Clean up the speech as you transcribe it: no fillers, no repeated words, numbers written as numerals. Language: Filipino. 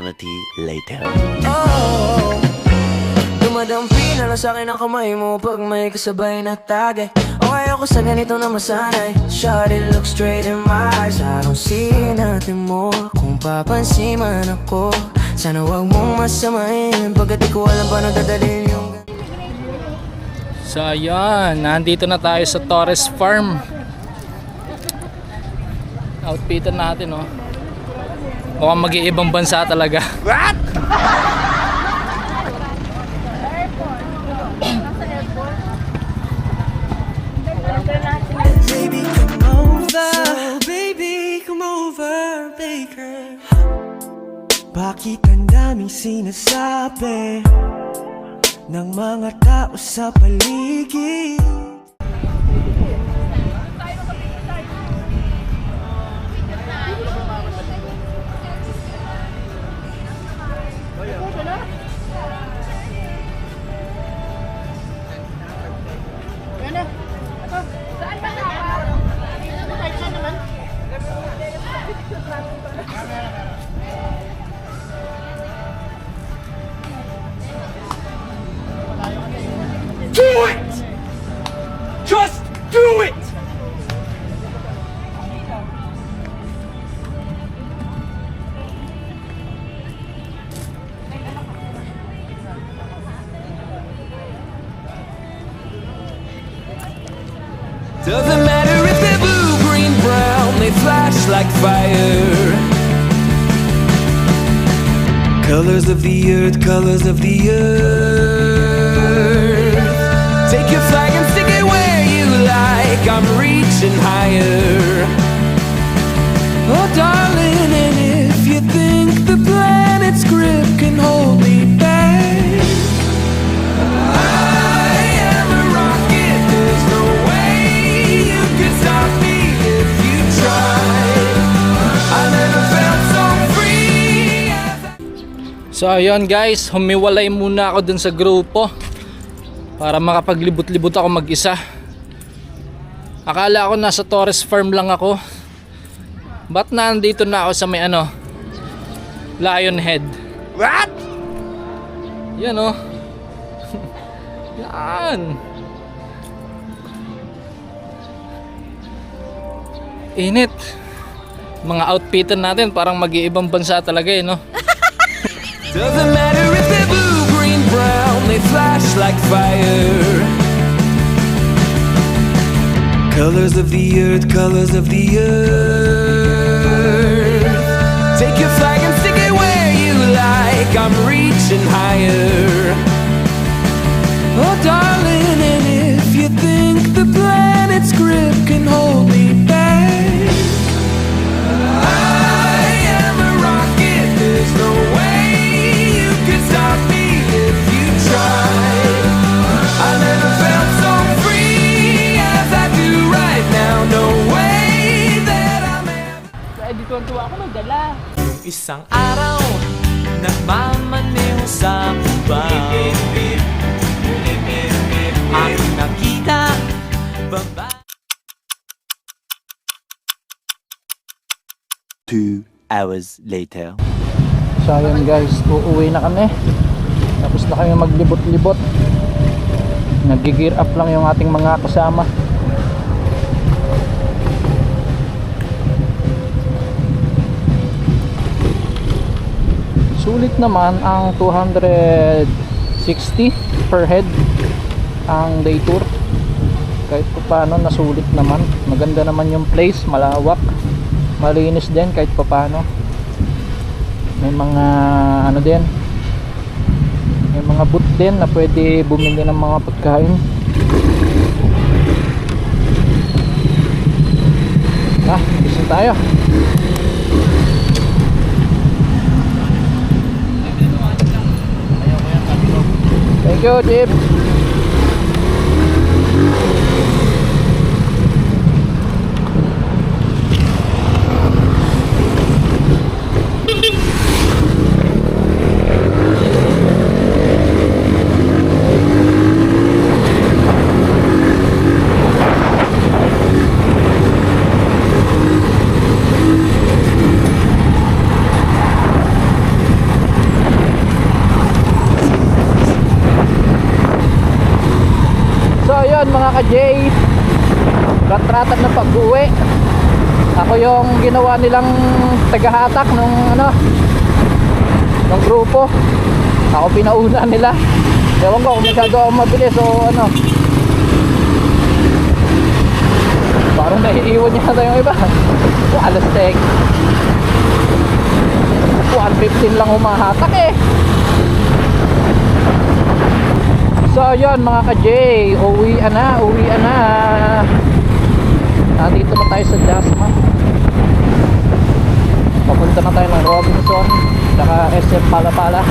eternity later. Oh, dumadampi na lang sa'kin ang kamay mo pag may kasabay na tagay. Okay ako sa ganito na masanay. Shawty, look straight in my eyes. I don't see nothing more. Kung papansin man ako, sana wag mong masamain. Pagkat di ko alam paano dadalhin yung... So ayun, nandito na tayo sa Torres Farm. Outfitan natin, oh. Mukhang mag-iibang bansa talaga. What? Baby, come over. So, baby, come over, baker. Bakit ang daming sinasabi ng mga tao sa paligid? Do it! Just do it! Doesn't matter if they're blue, green, brown, they flash like fire. Colors of the earth, colors of the earth. Take your flag and stick it where you like. I'm reaching higher. Oh darling, and if you think the planet's grip can hold me back, I am a rocket. There's no way you can stop me if you try. I never felt so free as I... So ayun guys, humiwalay muna ako dun sa grupo para makapaglibot-libot ako mag-isa. Akala ko nasa Torres Farm lang ako. Ba't nandito na ako sa may Lion Head? What? Yan oh. Yan. Init. Mga outfitan natin parang mag-iibang bansa talaga no? Doesn't matter if they're blue, green, brown, they flash like fire. Colors of the earth, colors of the earth. Take your flag and stick it where you like. I'm reaching higher. Oh darling, and if you think the planet's grip can hold me back, I am a rocket. There's no way you can stop me if you try. I never felt so free as I do right now. No way that I'm ever... Di tuwan-tuwa ako magdala. Isang araw, nagmamaneho sa Cubao. Ang nakita, baba... 2 hours later. So ayun guys, uuwi na kami. Tapos na kami maglibot-libot. Nag-gear up lang yung ating mga kasama. Sulit naman ang 260 per head ang day tour. Kahit paano nasulit naman. Maganda naman yung place, malawak, malinis din kahit paano. May mga din, may mga booth din na pwede bumili ng mga pagkain. Bisa tayo. Thank you, Jeep. yun mga ka-J, rat-ratan na pag-uwi. Ako yung ginawa nilang tagahatak nung nung grupo. Ako pinauna nila. Ewan ko kung masyado ako mabilis o parang naiiwan niya na yung iba. Alas tek 115 lang humahatak eh. So yun mga ka-J, uwian na. Nandito na tayo sa Dasma. Papunta na tayo ng Robinson saka SM Palapala.